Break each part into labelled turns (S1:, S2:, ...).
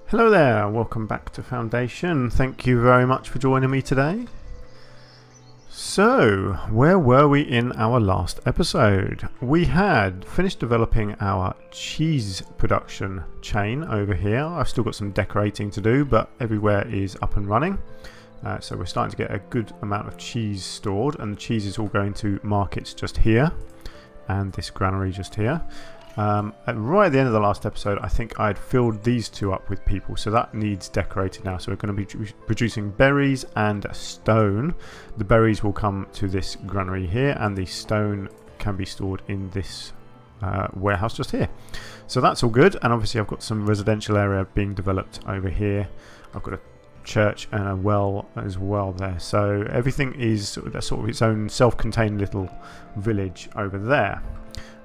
S1: Hello there, welcome back to Foundation. Thank you very much for joining me today. So, where were we in our last episode? We had finished developing our cheese production chain over here. I've still got some decorating to do, but everywhere is up and running. So we're starting to get a good amount of cheese stored, and the cheese is all going to markets just here and this granary just here. Right at the end of the last episode, I think I'd filled these two up with people, so that needs decorating now. So we're going to be producing berries and stone. The berries will come to this granary here, and the stone can be stored in this warehouse just here. So that's all good, and obviously I've got some residential area being developed over here. I've got a church and a well as well there, so everything is sort of its own self-contained little village over there.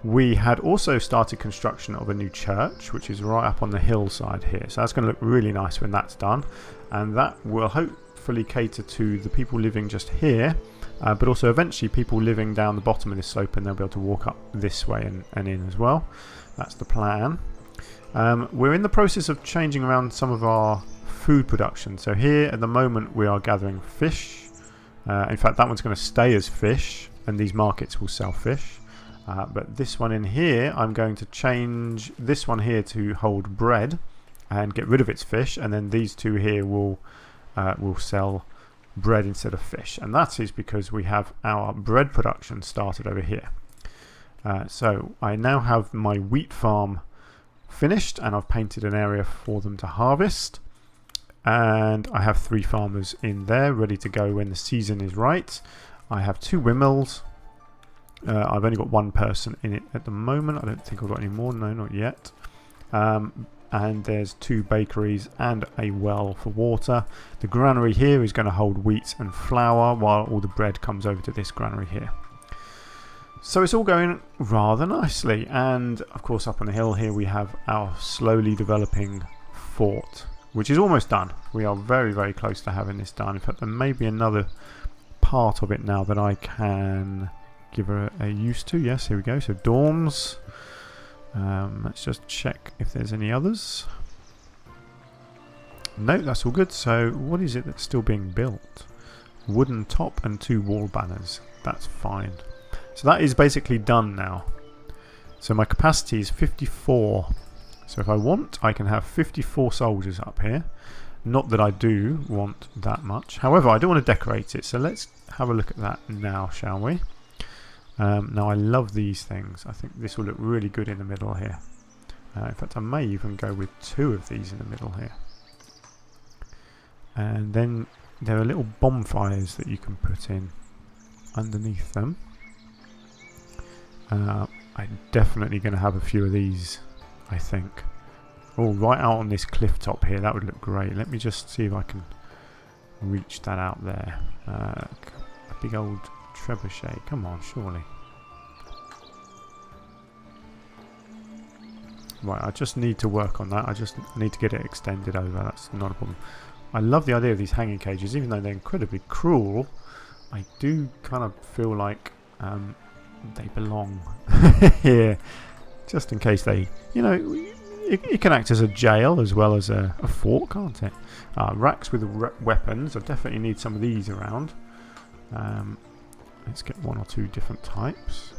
S1: We had also started construction of a new church, which is right up on the hillside here. So that's going to look really nice when that's done. And that will hopefully cater to the people living just here, but also eventually people living down the bottom of this slope, and they'll be able to walk up this way and in as well. That's the plan. We're in the process of changing around some of our food production. So here at the moment we are gathering fish. In fact, that one's going to stay as fish, and these markets will sell fish. But this one in here, I'm going to change this one here to hold bread and get rid of its fish, and then these two here will sell bread instead of fish, and that is because we have our bread production started over here. So I now have my wheat farm finished, and I've painted an area for them to harvest, and I have 3 farmers in there ready to go when the season is right. I have 2 windmills. I've only got 1 person in it at the moment. I don't think I've got any more. No, not yet. And there's 2 bakeries and a well for water. The granary here is going to hold wheat and flour, while all the bread comes over to this granary here. So it's all going rather nicely. And of course up on the hill here we have our slowly developing fort, which is almost done. We are very, very close to having this done. In fact, there may be another part of it now that I can give her a use to. Yes, here we go. So dorms. Let's just check if there's any others. No, that's all good. So what is it that's still being built? Wooden top and 2 wall banners. That's fine. So that is basically done now. So my capacity is 54. So if I want, I can have 54 soldiers up here. Not that I do want that much. However, I do want to decorate it. So let's have a look at that now, shall we? Now I love these things. I think this will look really good in the middle here. In fact, I may even go with 2 of these in the middle here. And then there are little bonfires that you can put in underneath them. I'm definitely going to have a few of these, I think. Oh, right out on this cliff top here. That would look great. Let me just see if I can reach that out there. A big old trebuchet. Come on, surely. Right, I just need to work on that. I just need to get it extended over. That's not a problem. I love the idea of these hanging cages. Even though they're incredibly cruel, I do kind of feel like they belong here. Just in case they, you know, it can act as a jail as well as a fort, can't it? Racks with weapons. I definitely need some of these around. Let's get 1 or 2 different types.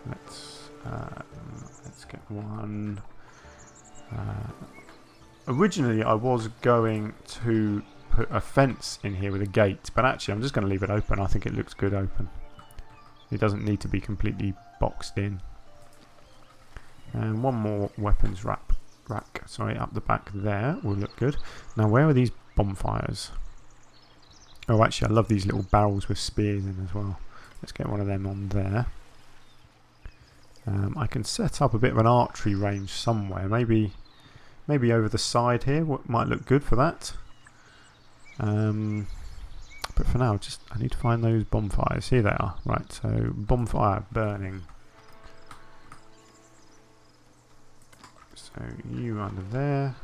S1: Let's get one. Originally I was going to put a fence in here with a gate, but actually I'm just going to leave it open. I think it looks good open. It doesn't need to be completely boxed in. And 1 more weapons rack, up the back there will look good. Now where are these bonfires? Oh, actually, I love these little barrels with spears in as well. Let's get 1 of them on there. I can set up a bit of an archery range somewhere. Maybe over the side here. What might look good for that? But for now, I need to find those bonfires. Here they are. Right, so bonfire burning. So you under there,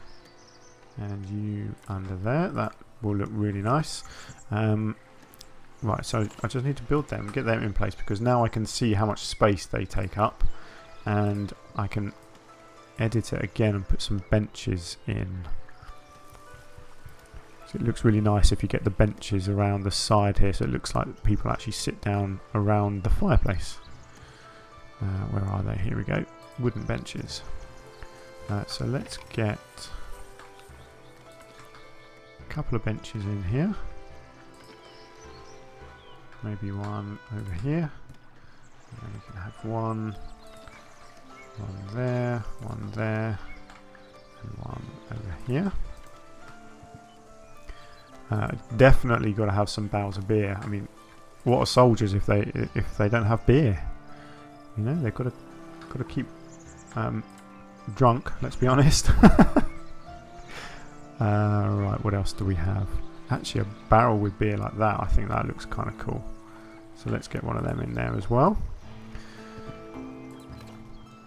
S1: and you under there. That will look really nice. Right, so I just need to build them, get them in place, because now I can see how much space they take up, and I can edit it again and put some benches in. So it looks really nice if you get the benches around the side here, so it looks like people actually sit down around the fireplace. Where are they? Here we go. Wooden benches. So let's get a couple of benches in here. Maybe one over here. And then you can have one there, and one over here. Definitely got to have some barrels of beer. I mean, what are soldiers if they don't have beer? You know, they've got to keep drunk. Let's be honest. Right, what else do we have? Actually, a barrel with beer like that. I think that looks kind of cool. So let's get one of them in there as well.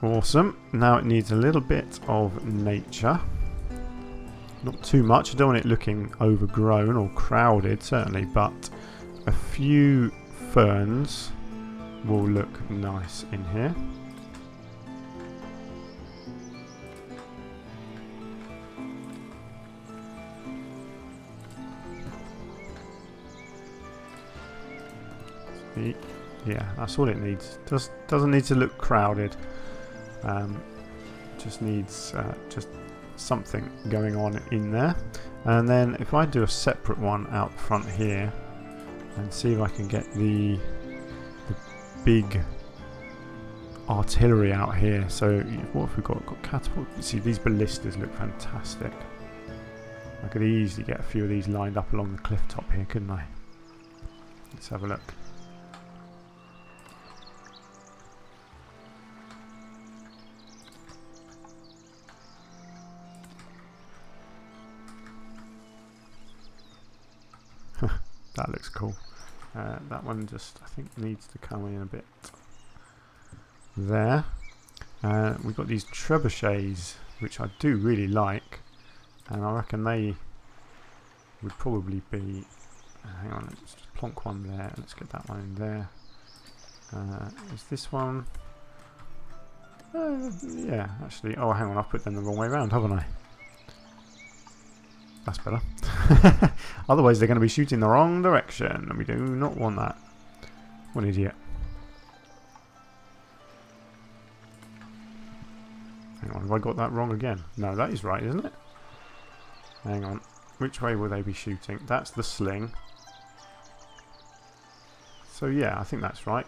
S1: Awesome. Now it needs a little bit of nature. Not too much. I don't want it looking overgrown or crowded, certainly, but a few ferns will look nice in here. See? Yeah, that's all it needs. Doesn't need to look crowded. Just needs just something going on in there. And then if I do a separate one out front here and see if I can get the big artillery out here. So what have we got? We've got catapults. See, these ballistas look fantastic. I could easily get a few of these lined up along the cliff top here, couldn't I? Let's have a look. That looks cool. That one just, I think, needs to come in a bit there. We've got these trebuchets, which I do really like, and I reckon they would probably be... hang on, let's just plonk one there. Let's get that one in there. Is this one... yeah, actually... oh, hang on, I've put them the wrong way around, haven't I? That's better. Otherwise they're going to be shooting the wrong direction, and we do not want that. What an idiot. Hang on, have I got that wrong again? No, that is right, isn't it? Hang on. Which way will they be shooting? That's the sling. So yeah, I think that's right.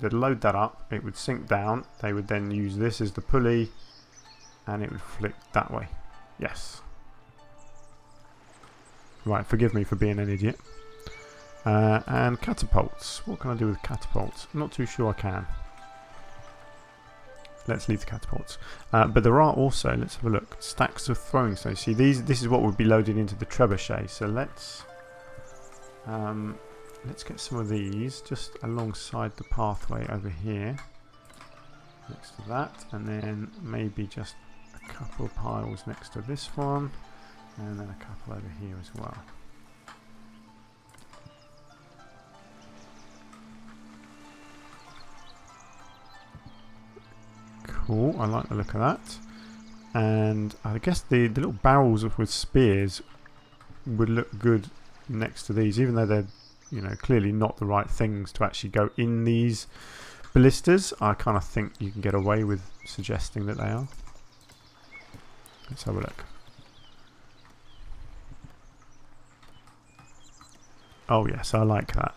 S1: They'd load that up, it would sink down, they would then use this as the pulley, and it would flick that way. Yes. Right, forgive me for being an idiot. And catapults. What can I do with catapults? I'm not too sure I can. Let's leave the catapults. But there are also, let's have a look, stacks of throwing stones. See, this is what would be loaded into the trebuchet. So let's get some of these just alongside the pathway over here. Next to that. And then maybe just a couple of piles next to this one. And then a couple over here as well. Cool, I like the look of that. And I guess the little barrels with spears would look good next to these, even though they're, you know, clearly not the right things to actually go in these ballistas. I kind of think you can get away with suggesting that they are. Let's have a look. Oh yes, I like that.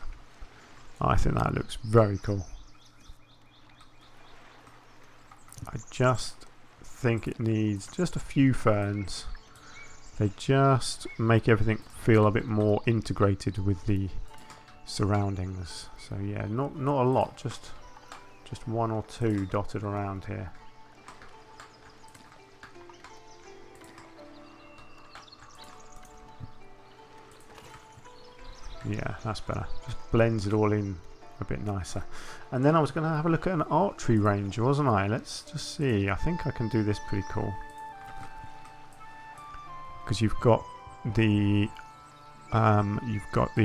S1: I think that looks very cool. I just think it needs just a few ferns. They just make everything feel a bit more integrated with the surroundings. So yeah, not a lot, just one or two dotted around here. Yeah, that's better. Just blends it all in a bit nicer. And then I was going to have a look at an archery range, wasn't I? Let's just see. I think I can do this pretty cool. Because you've got the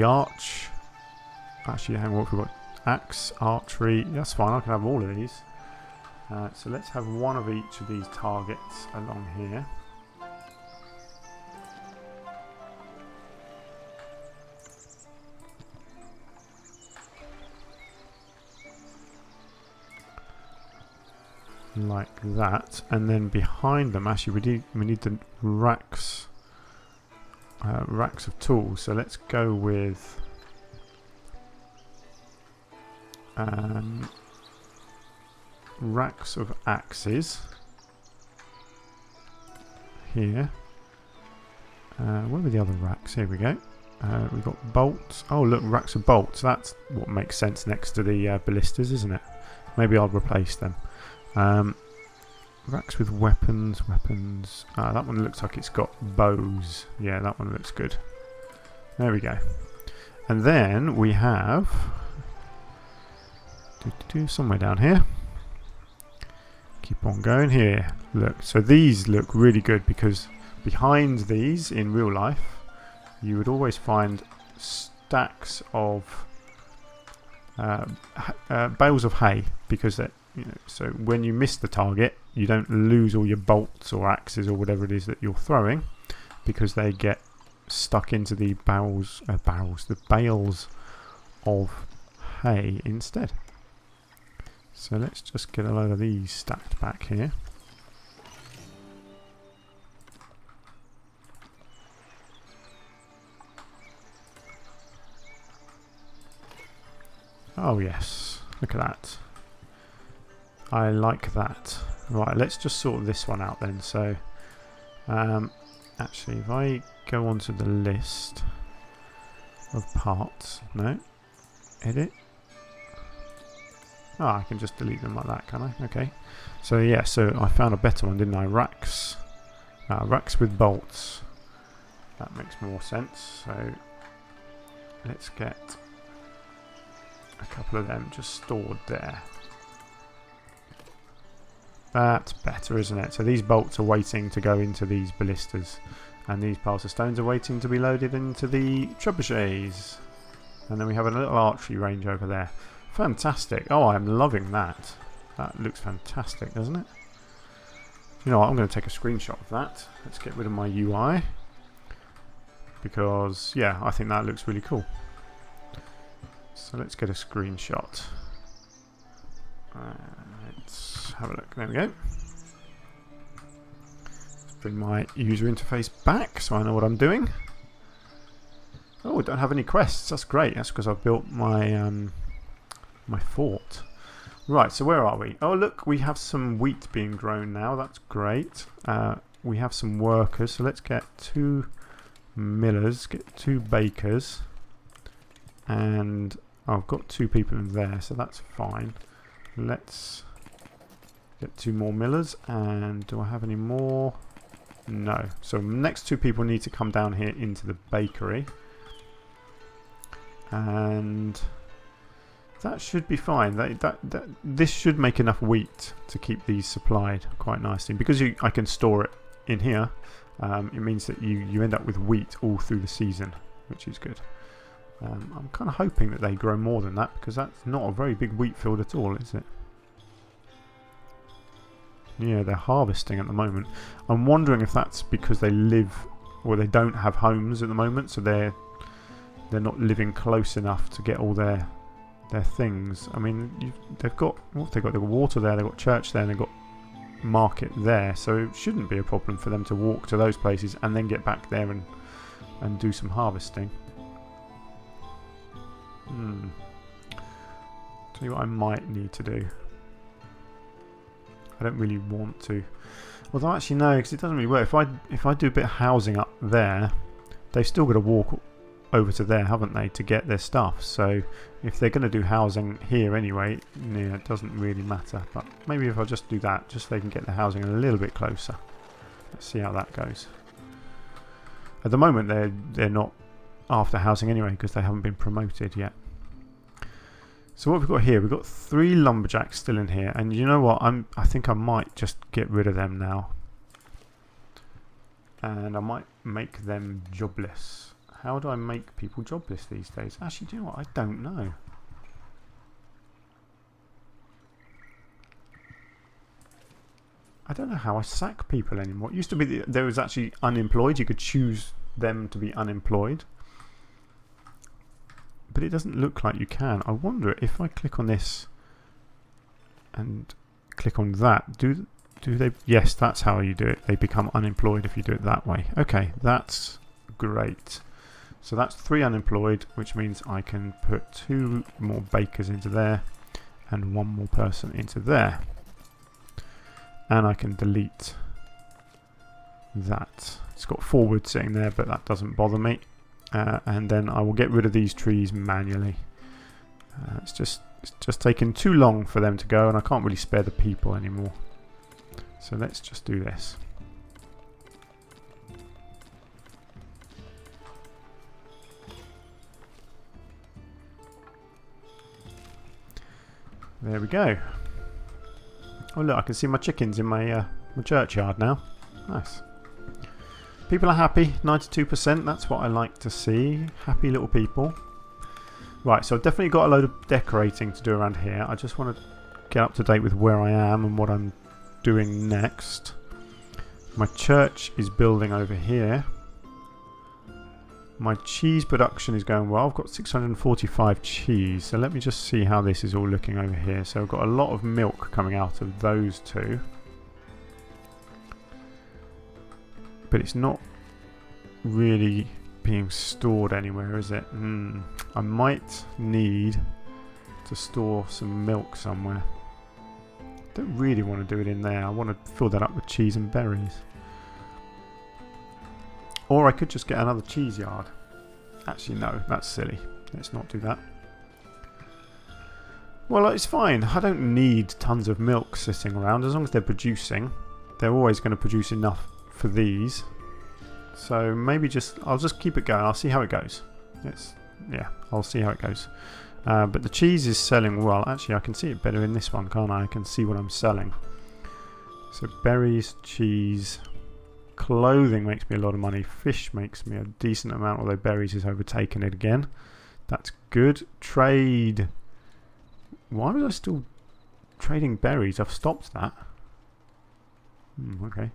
S1: arch. Actually, hang on, we've got axe, archery. That's fine. I can have all of these. So let's have one of each of these targets along here. Like that, and then behind them, actually we need the racks of tools. So let's go with racks of axes here. Where were the other racks? Here we go. We've got bolts. Oh look, racks of bolts. That's what makes sense next to the ballistas, isn't it? Maybe I'll replace them. Racks with weapons. That one looks like it's got bows. Yeah, that one looks good. There we go. And then we have somewhere down here. Keep on going here. Look, so these look really good because behind these in real life you would always find stacks of bales of hay, because that, you know, so when you miss the target you don't lose all your bolts or axes or whatever it is that you're throwing, because they get stuck into the the bales of hay instead. So let's just get a load of these stacked back here. Oh yes, look at that. I like that. Right, let's just sort this one out then. So, actually, if I go onto the list of parts, no, edit. Oh, I can just delete them like that, can I? Okay. So yeah, so I found a better one, didn't I? Racks with bolts. That makes more sense. So let's get a couple of them just stored there. That's better, isn't it? So these bolts are waiting to go into these ballistas, and these piles of stones are waiting to be loaded into the trebuchets. And then we have a little archery range over there. Fantastic. Oh, I'm loving that. That looks fantastic, doesn't it? You know what, I'm going to take a screenshot of that. Let's get rid of my UI, because yeah, I think that looks really cool. So let's get a screenshot. Let's have a look. There we go. Let's bring my user interface back so I know what I'm doing. Oh, I don't have any quests. That's great. That's because I've built my my fort. Right, so where are we? Oh look, we have some wheat being grown now. That's great. We have some workers, so let's get 2 millers, get 2 bakers, and I've got 2 people in there, so that's fine. Let's get 2 more millers, and do I have any more? No. So next 2 people need to come down here into the bakery, and that should be fine. This should make enough wheat to keep these supplied quite nicely. Because I can store it in here, it means that you end up with wheat all through the season, which is good. I'm kind of hoping that they grow more than that, because that's not a very big wheat field at all, is it? Yeah, they're harvesting at the moment. I'm wondering if that's because they live, or they don't have homes at the moment, so they're not living close enough to get all their things. I mean, they've got they've got water there, they've got church there, and they've got market there, so it shouldn't be a problem for them to walk to those places and then get back there and do some harvesting. Tell you what I might need to do. I don't really want to. Although actually no, because it doesn't really work. If I do a bit of housing up there, they've still got to walk over to there, haven't they, to get their stuff. So if they're going to do housing here anyway, yeah, it doesn't really matter. But maybe if I just do that, just so they can get the housing a little bit closer. Let's see how that goes. At the moment they're not after housing anyway, because they haven't been promoted yet. So what we've got here, we've got 3 lumberjacks still in here, and you know what, I think I might just get rid of them now, and I might make them jobless. How do I make people jobless these days? Actually, do you know what, I don't know. I don't know how I sack people anymore. It used to be there was actually unemployed. You could choose them to be unemployed. But it doesn't look like you can. I wonder if I click on this and click on that, do they? Yes, that's how you do it. They become unemployed if you do it that way. Okay, that's great. So that's 3 unemployed, which means I can put 2 more bakers into there and 1 more person into there. And I can delete that. It's got 4 wood sitting there, but that doesn't bother me. And then I will get rid of these trees manually. It's just taking too long for them to go, and I can't really spare the people anymore. So let's just do this. There we go. Oh look, I can see my chickens in my churchyard now. Nice. People are happy, 92%, that's what I like to see. Happy little people. Right, so I've definitely got a load of decorating to do around here. I just want to get up to date with where I am and what I'm doing next. My church is building over here. My cheese production is going well. I've got 645 cheese, so let me just see how this is all looking over here. So I've got a lot of milk coming out of those 2. But it's not really being stored anywhere, is it? I might need to store some milk somewhere. Don't really want to do it in there. I want to fill that up with cheese and berries. Or I could just get another cheese yard. Actually, no, that's silly. Let's not do that. Well, it's fine. I don't need tons of milk sitting around. As long as they're producing, they're always going to produce enough for these. So maybe I'll just keep it going. I'll see how it goes. I'll see how it goes. But the cheese is selling well. Actually, I can see it better in this one, can't I? I can see what I'm selling. So berries, cheese, clothing makes me a lot of money. Fish makes me a decent amount, although berries has overtaken it again. That's good. Trade. Why was I still trading berries? I've stopped that. Okay.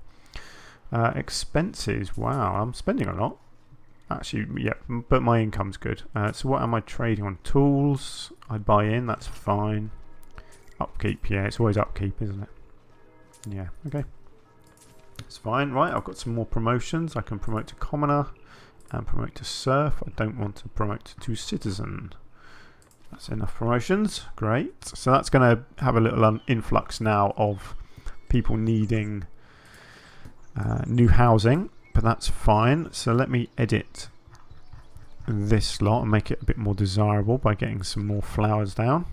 S1: Expenses. Wow, I'm spending a lot. Actually, yeah, but my income's good. So what am I trading on? Tools. I buy in, that's fine. Upkeep, yeah, it's always upkeep, isn't it? Yeah, okay. It's fine. Right, I've got some more promotions. I can promote to commoner and promote to serf. I don't want to promote to citizen. That's enough promotions. Great. So that's going to have a little influx now of people needing new housing, but that's fine. So let me edit this slot and make it a bit more desirable by getting some more flowers down.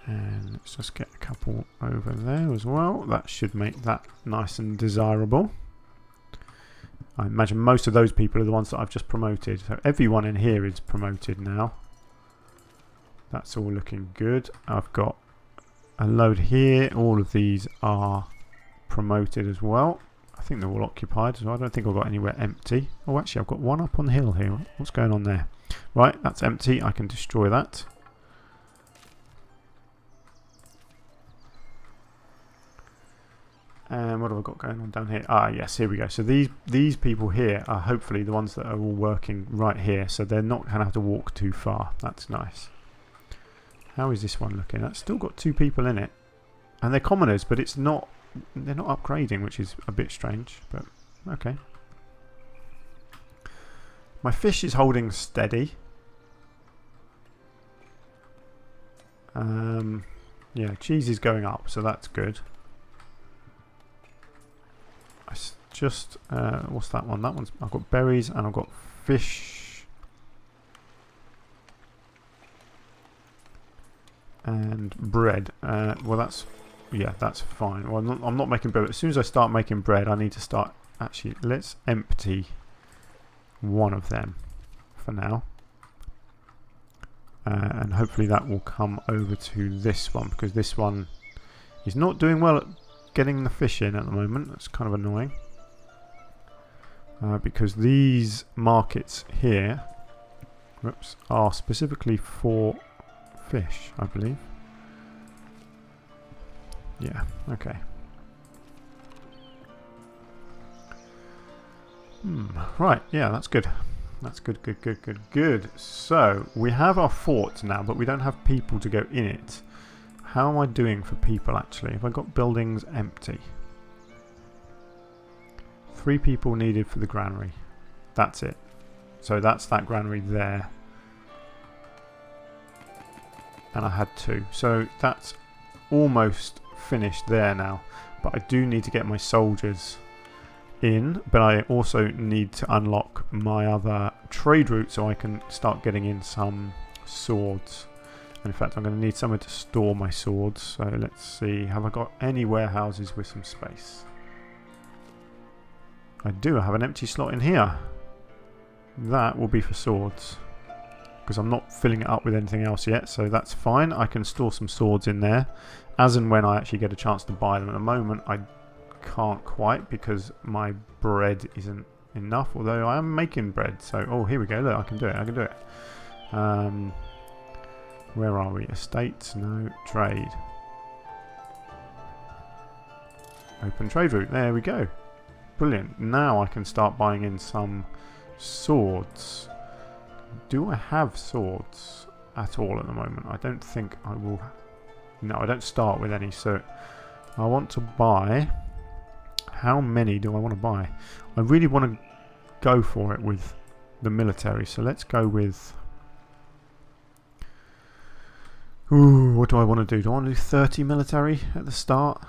S1: And let's just get a couple over there as well. That should make that nice and desirable. I imagine most of those people are the ones that I've just promoted. So everyone in here is promoted now. That's all looking good. I've got a load here. All of these are promoted as well. I think they're all occupied as well. I don't think I've got anywhere empty. Oh, actually, I've got one up on the hill here. What's going on there? Right, that's empty. I can destroy that. And what have I got going on down here? Ah, yes, here we go. So these people here are hopefully the ones that are all working right here. So they're not going to have to walk too far. That's nice. How is this one looking? That's still got 2 people in it. And they're commoners, but it's not. They're not upgrading, which is a bit strange. But, okay. My fish is holding steady. Yeah, cheese is going up, so that's good. Just what's that one? That one's I've got berries and I've got fish and bread. Well, that's fine. Well, I'm not making bread. As soon as I start making bread, I need to start. Actually, let's empty one of them for now, and hopefully that will come over to this one, because this one is not doing well at getting the fish in at the moment. That's kind of annoying. Because these markets here, Oops, are specifically for fish, I believe. Yeah, okay. Right, yeah, that's good. That's good, good, good, good, good. So, we have our fort now, but we don't have people to go in it. How am I doing for people, actually? Have I got buildings empty? 3 people needed for the granary. That's it. So that's that granary there. And I had 2. So that's almost finished there now. But I do need to get my soldiers in, but I also need to unlock my other trade route so I can start getting in some swords. And in fact, I'm going to need somewhere to store my swords. So let's see, have I got any warehouses with some space? I do. I have an empty slot in here. That will be for swords, because I'm not filling it up with anything else yet, so that's fine. I can store some swords in there as and when I actually get a chance to buy them. At the moment I can't quite, because my bread isn't enough, although I am making bread. So, oh, here we go. Look, I can do it. I can do it. Where are we? Estates? No. Trade. Open trade route. There we go. Brilliant. Now I can start buying in some swords. Do I have swords at all at the moment? I don't think I will. No, I don't start with any, so I want to buy. How many do I want to buy? I really want to go for it with the military, so let's go with... Ooh, what do I want to do? Do I want to do 30 military at the start?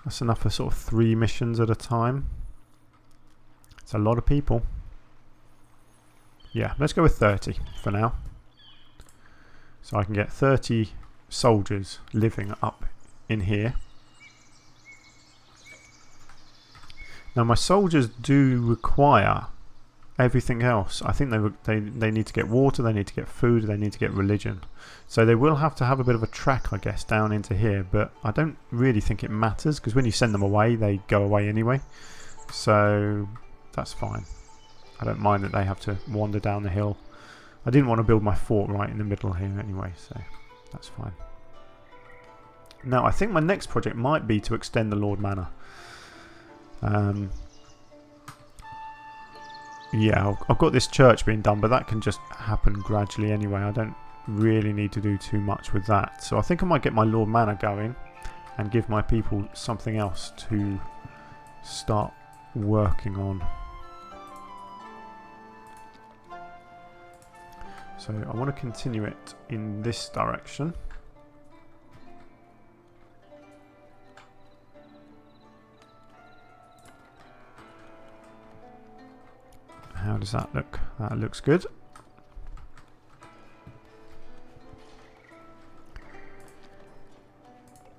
S1: That's enough for sort of 3 missions at a time. It's a lot of people. Yeah, let's go with 30 for now. So I can get 30 soldiers living up in here. Now my soldiers do require everything else. I think they need to get water, they need to get food, they need to get religion. So they will have to have a bit of a trek, I guess, down into here. But I don't really think it matters, because when you send them away, they go away anyway. So that's fine. I don't mind that they have to wander down the hill. I didn't want to build my fort right in the middle here anyway, so that's fine. Now, I think my next project might be to extend the Lord Manor. Yeah, I've got this church being done, but that can just happen gradually anyway. I don't really need to do too much with that. So I think I might get my Lord Manor going and give my people something else to start working on. So I want to continue it in this direction. How does that look? That looks good.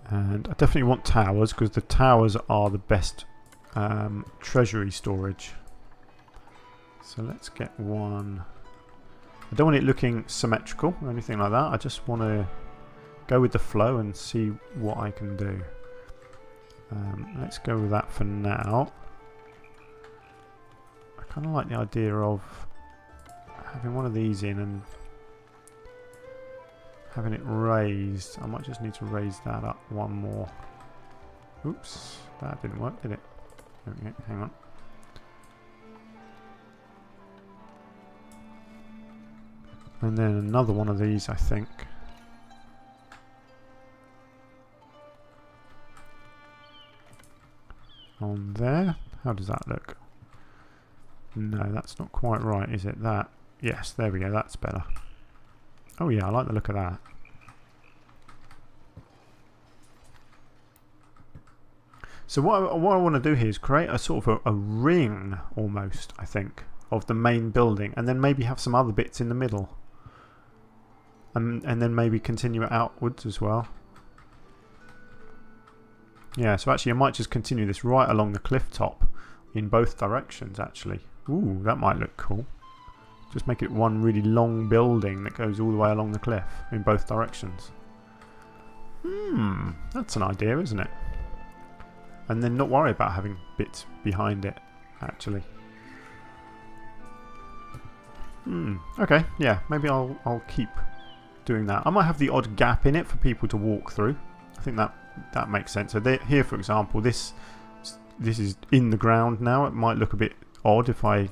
S1: And I definitely want towers, because the towers are the best treasury storage. So let's get one. I don't want it looking symmetrical or anything like that. I just want to go with the flow and see what I can do. Let's go with that for now. I kind of like the idea of having one of these in and having it raised. I might just need to raise that up one more. Oops, that didn't work, did it? Okay, hang on. And then another one of these, I think. On there. How does that look? No, that's not quite right, is it? That. Yes, there we go. That's better. Oh yeah, I like the look of that. So what I want to do here is create a sort of a ring, almost, I think, of the main building, and then maybe have some other bits in the middle. And then maybe continue it outwards as well. Yeah, so actually I might just continue this right along the cliff top in both directions, actually. Ooh, that might look cool. Just make it one really long building that goes all the way along the cliff in both directions. That's an idea, isn't it? And then not worry about having bits behind it, actually. Okay, yeah, maybe I'll keep doing that. I might have the odd gap in it for people to walk through. I think that makes sense. So here, for example, this is in the ground now. It might look a bit odd if I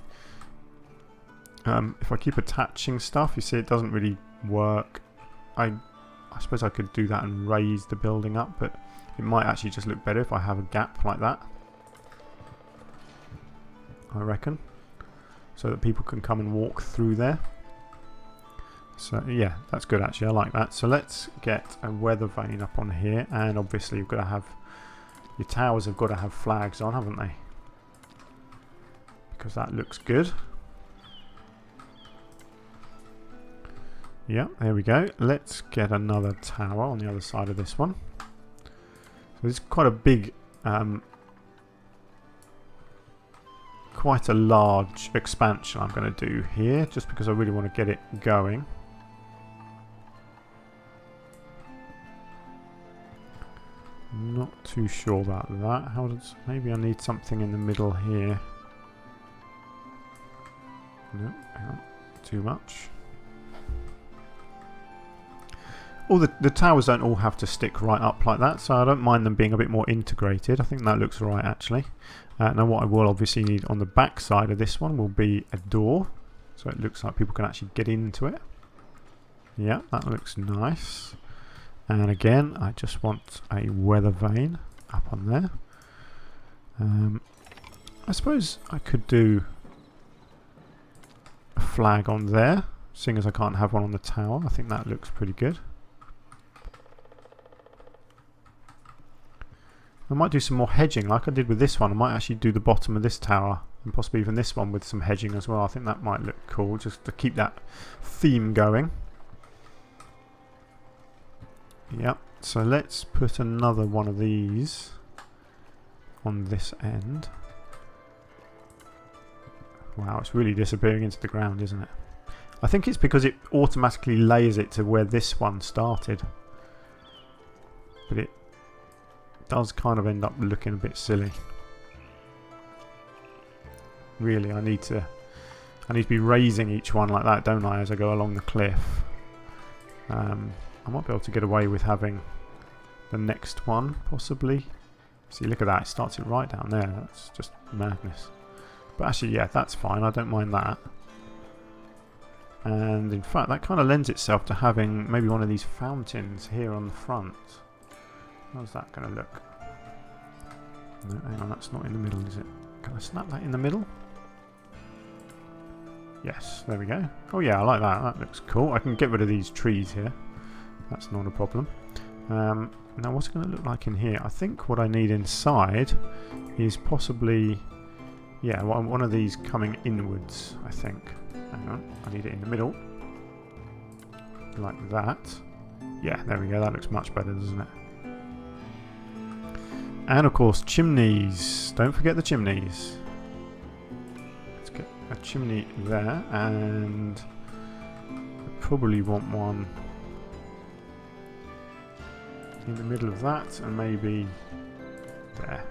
S1: keep attaching stuff. You see, it doesn't really work. I suppose I could do that and raise the building up, but it might actually just look better if I have a gap like that, I reckon, so that people can come and walk through there. So yeah, that's good actually, I like that. So let's get a weather vane up on here, and obviously you've got to have, your towers have got to have flags on, haven't they? Because that looks good. Yeah, there we go. Let's get another tower on the other side of this one. So it's quite a big, quite a large expansion I'm going to do here, just because I really want to get it going. Not too sure about that. Maybe I need something in the middle here. No, hang on, too much. All the towers don't all have to stick right up like that, so I don't mind them being a bit more integrated. I think that looks right actually. Now what I will obviously need on the back side of this one will be a door, so it looks like people can actually get into it. Yeah, that looks nice. And again, I just want a weather vane up on there. I suppose I could do a flag on there, seeing as I can't have one on the tower. I think that looks pretty good. I might do some more hedging like I did with this one. I might actually do the bottom of this tower and possibly even this one with some hedging as well. I think that might look cool, just to keep that theme going. Yep, so let's put another one of these on this end. Wow, it's really disappearing into the ground, isn't it? I think it's because it automatically layers it to where this one started. But it does kind of end up looking a bit silly. Really, I need to be raising each one like that, don't I, as I go along the cliff. I might be able to get away with having the next one, possibly. See, look at that, it starts it right down there. That's just madness. But actually, yeah, that's fine, I don't mind that. And in fact, that kind of lends itself to having maybe one of these fountains here on the front. How's that going to look? No, hang on, that's not in the middle, is it? Can I snap that in the middle? Yes, there we go. Oh yeah, I like that. That looks cool. I can get rid of these trees here. That's not a problem. Now what's it going to look like in here? I think what I need inside is possibly, yeah, one of these coming inwards, I think. Hang on, I need it in the middle. Like that. Yeah, there we go. That looks much better, doesn't it? And of course, chimneys. Don't forget the chimneys. Let's get a chimney there, and I probably want one in the middle of that, and maybe there.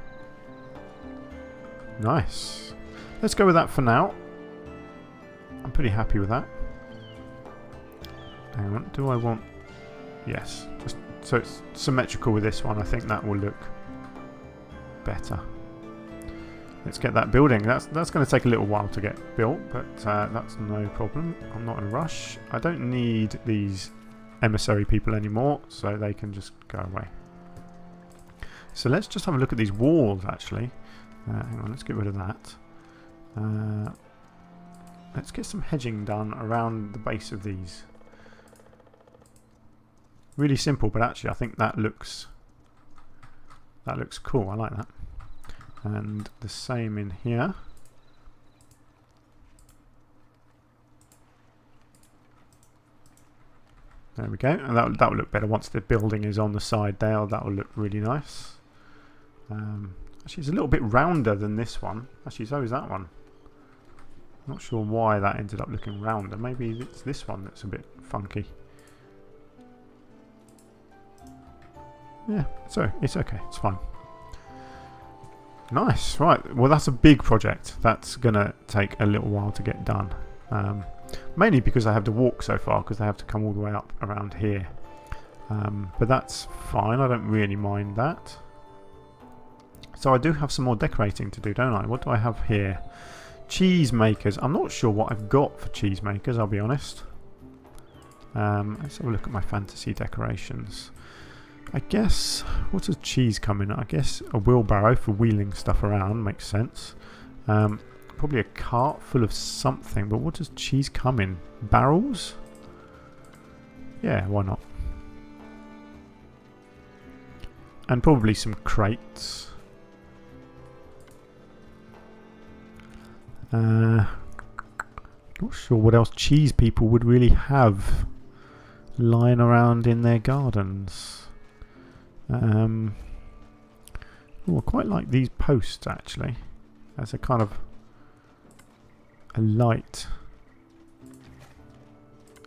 S1: Nice. Let's go with that for now. I'm pretty happy with that. Hang on, do I want... Yes, just so it's symmetrical with this one. I think that will look better. Let's get that building. That's going to take a little while to get built, but that's no problem. I'm not in a rush. I don't need these emissary people anymore, so they can just go away. So let's just have a look at these walls actually. Hang on, let's get rid of that. Let's get some hedging done around the base of these. Really simple, but actually I think that looks cool. I like that. And the same in here. There we go, and that will look better once the building is on the side there. That will look really nice. Actually, it's a little bit rounder than this one. Actually, so is that one. Not sure why that ended up looking rounder. Maybe it's this one that's a bit funky. Yeah, so it's okay. It's fine. Nice. Right. Well, that's a big project. That's going to take a little while to get done. Mainly because I have to walk so far, because they have to come all the way up around here. But that's fine, I don't really mind that. So I do have some more decorating to do, don't I? What do I have here? Cheese makers. I'm not sure what I've got for cheese makers, I'll be honest. Let's have a look at my fantasy decorations. I guess, what does cheese come in? I guess a wheelbarrow for wheeling stuff around makes sense. Probably a cart full of something, but what does cheese come in? Barrels? Yeah, why not? And probably some crates. Not sure what else cheese people would really have lying around in their gardens. Oh, I quite like these posts actually. As a kind of a light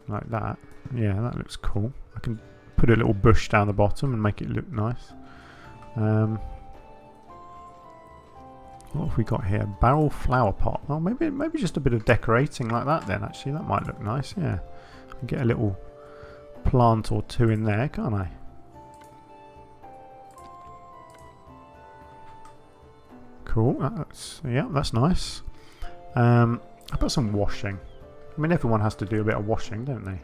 S1: like that. Yeah, that looks cool. I can put a little bush down the bottom and make it look nice. What have we got here? Barrel flower pot. Oh, maybe just a bit of decorating like that then. Actually, that might look nice. Yeah, I can get a little plant or two in there, can't I? Cool. That's nice. How about some washing? I mean, everyone has to do a bit of washing, don't they?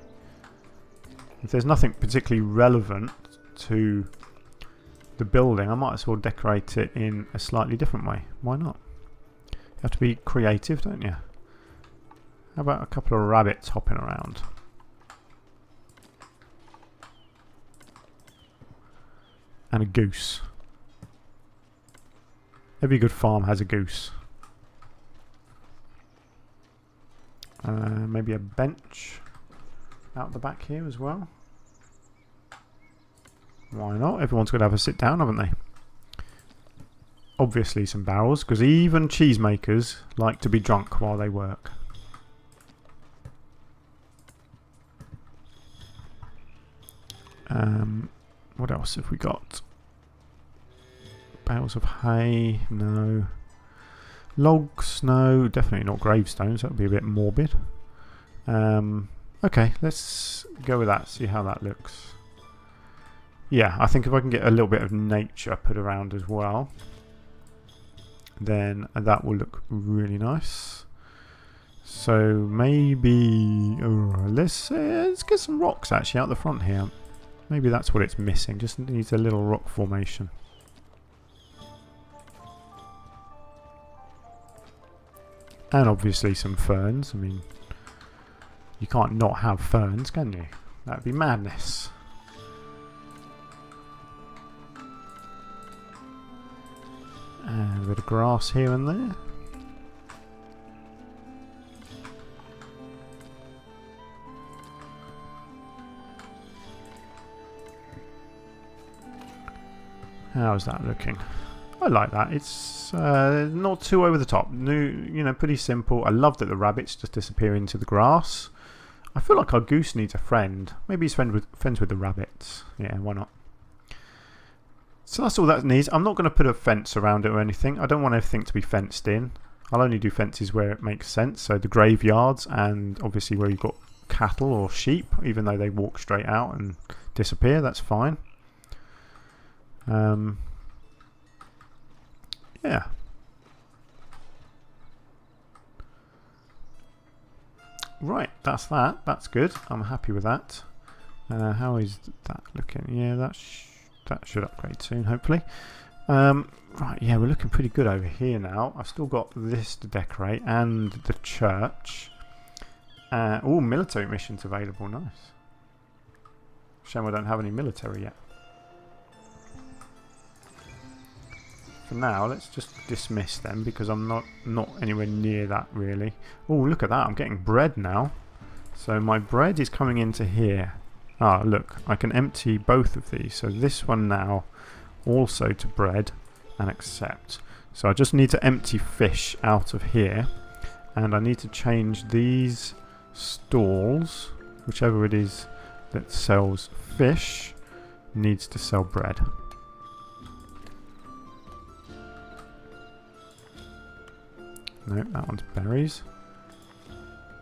S1: If there's nothing particularly relevant to the building, I might as well decorate it in a slightly different way. Why not? You have to be creative, don't you? How about a couple of rabbits hopping around? And a goose. Every good farm has a goose. Maybe a bench out the back here as well. Why not? Everyone's got to have a sit down, haven't they? Obviously some barrels, because even cheesemakers like to be drunk while they work. What else have we got? Bales of hay, no. Logs, no. Definitely not gravestones, that would be a bit morbid. Okay, let's go with that, see how that looks. Yeah, I think if I can get a little bit of nature put around as well, then that will look really nice. So maybe let's get some rocks actually out the front here. Maybe that's what it's missing. Just needs a little rock formation. And obviously some ferns. I mean, you can't not have ferns, can you? That'd be madness. And a bit of grass here and there. How's that looking? I like that. It's not too over the top. Pretty simple. I love that the rabbits just disappear into the grass. I feel like our goose needs a friend. Maybe he's friends with the rabbits. Yeah, why not? So that's all that needs. I'm not going to put a fence around it or anything. I don't want everything to be fenced in. I'll only do fences where it makes sense. So the graveyards and obviously where you've got cattle or sheep, even though they walk straight out and disappear, that's fine. Yeah. Right, that's that. That's good. I'm happy with that. How is that looking? Yeah, that should upgrade soon, hopefully. Right, yeah, we're looking pretty good over here now. I've still got this to decorate and the church. Oh, military missions available. Nice. Shame I don't have any military yet. For now, let's just dismiss them because I'm not anywhere near that really. Oh, look at that. I'm getting bread now. So my bread is coming into here. Ah, look. I can empty both of these. So this one now also to bread and accept. So I just need to empty fish out of here. And I need to change these stalls. Whichever it is that sells fish needs to sell bread. No, that one's berries.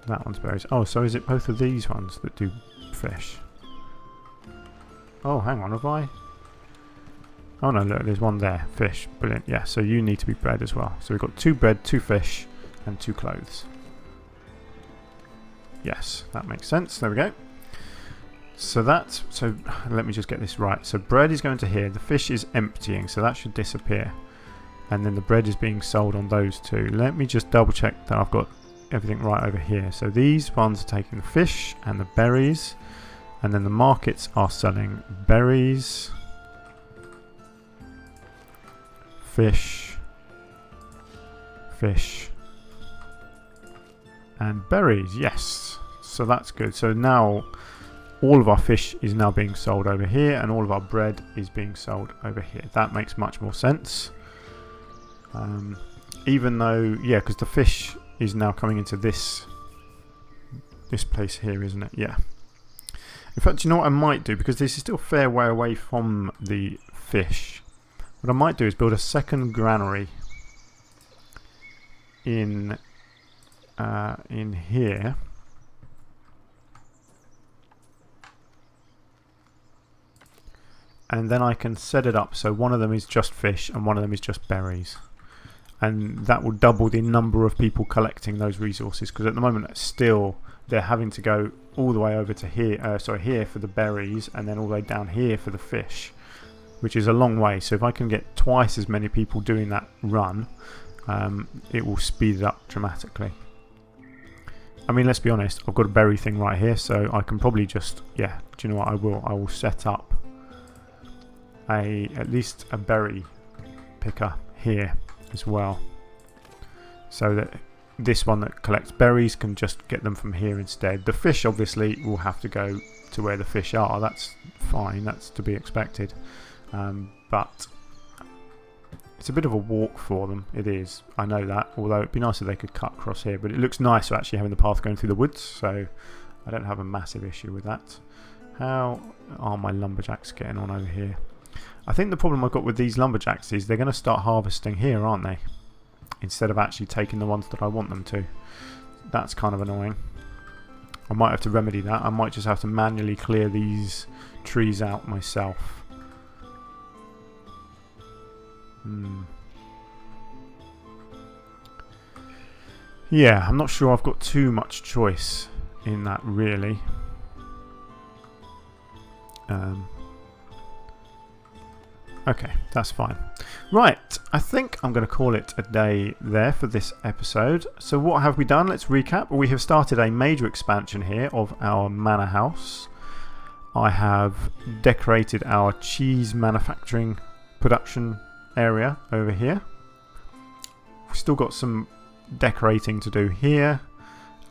S1: That one's berries. Oh, so is it both of these ones that do fish? Oh, hang on, have I? Oh no, look, there's one there. Fish. Brilliant. Yeah, so you need to be bread as well. So we've got 2 bread, 2 fish, and 2 clothes. Yes, that makes sense. There we go. So that's... So let me just get this right. So bread is going to here. The fish is emptying, so that should disappear. And then the bread is being sold on those 2. Let me just double check that I've got everything right over here. So these ones are taking the fish and the berries. And then the markets are selling berries, fish, and berries. Yes, so that's good. So now all of our fish is now being sold over here, and all of our bread is being sold over here. That makes much more sense. Even though, yeah, because the fish is now coming into this place here, isn't it? Yeah. In fact, you know what I might do, because this is still a fair way away from the fish. What I might do is build a second granary in here. And then I can set it up so one of them is just fish and one of them is just berries. And that will double the number of people collecting those resources, because at the moment still they're having to go all the way over to here, here for the berries, and then all the way down here for the fish, which is a long way. So if I can get twice as many people doing that run, it will speed it up dramatically. I mean, let's be honest, I've got a berry thing right here, so I can probably just, yeah, do you know what I will set up at least a berry picker here as well, so that this one that collects berries can just get them from here instead. The fish obviously will have to go to where the fish are. That's fine, that's to be expected, but it's a bit of a walk for them. It is, I know that, although it'd be nice if they could cut across here, but it looks nicer actually having the path going through the woods, so I don't have a massive issue with that. How are my lumberjacks getting on over here? I think the problem I've got with these lumberjacks is they're going to start harvesting here, aren't they? Instead of actually taking the ones that I want them to. That's kind of annoying. I might have to remedy that. I might just have to manually clear these trees out myself. Yeah, I'm not sure I've got too much choice in that really. Okay, that's fine. Right, I think I'm going to call it a day there for this episode. So what have we done? Let's recap. We have started a major expansion here of our manor house. I have decorated our cheese manufacturing production area over here. We've still got some decorating to do here.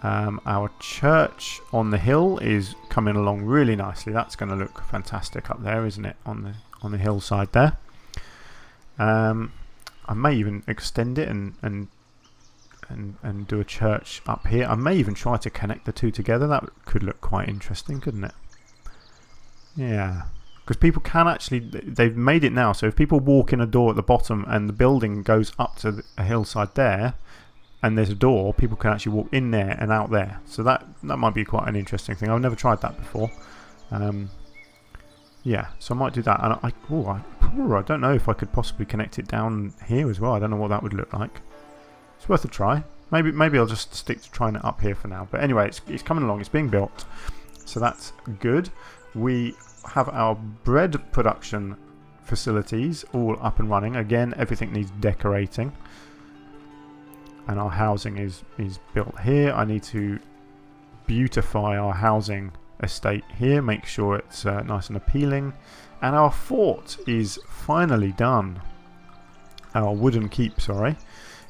S1: Our church on the hill is coming along really nicely. That's going to look fantastic up there, isn't it, on the hillside there. I may even extend it and do a church up here. I may even try to connect the two together. That could look quite interesting, couldn't it? Yeah, because people can actually, they've made it now, so if people walk in a door at the bottom and the building goes up to a hillside there and there's a door, people can actually walk in there and out there. So that might be quite an interesting thing. I've never tried that before. Yeah, so I might do that. And I don't know if I could possibly connect it down here as well. I don't know what that would look like. It's worth a try. Maybe I'll just stick to trying it up here for now. But anyway, it's coming along. It's being built. So that's good. We have our bread production facilities all up and running. Again, everything needs decorating. And our housing is built here. I need to beautify our housing estate here, make sure it's nice and appealing. And our fort is finally done. Our wooden keep, sorry,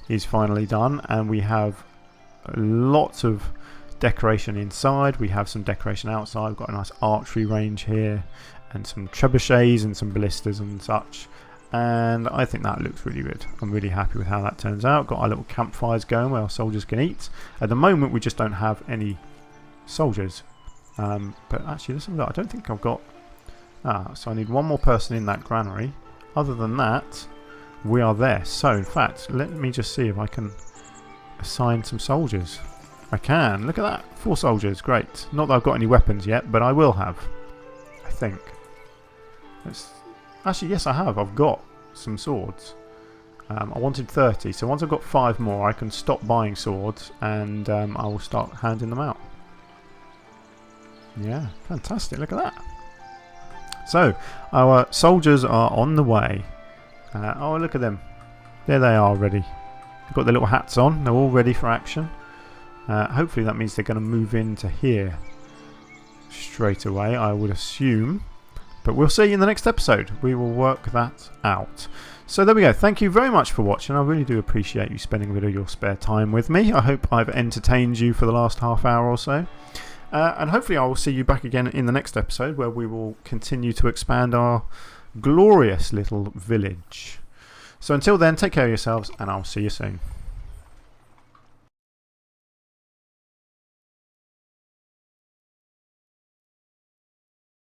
S1: is finally done, and we have lots of decoration inside. We have some decoration outside. We've got a nice archery range here and some trebuchets and some ballistas and such, and I think that looks really good. I'm really happy with how that turns out. Got our little campfires going where our soldiers can eat. At the moment we just don't have any soldiers, but actually let's have a look. I don't think I've got... so I need one more person in that granary. Other than that, we are there. So in fact, let me just see if I can assign some soldiers. I can. Look at that. 4 soldiers. Great. Not that I've got any weapons yet, but I will have. I think. Actually, yes, I have. I've got some swords. I wanted 30, so once I've got 5 more, I can stop buying swords and I will start handing them out. Yeah, fantastic. Look at that. So, our soldiers are on the way. Oh, look at them. There they are ready. They've got their little hats on. They're all ready for action. Hopefully that means they're going to move into here straight away, I would assume. But we'll see in the next episode. We will work that out. So there we go. Thank you very much for watching. I really do appreciate you spending a bit of your spare time with me. I hope I've entertained you for the last half hour or so. And hopefully I will see you back again in the next episode where we will continue to expand our glorious little village. So until then, take care of yourselves and I'll see you soon.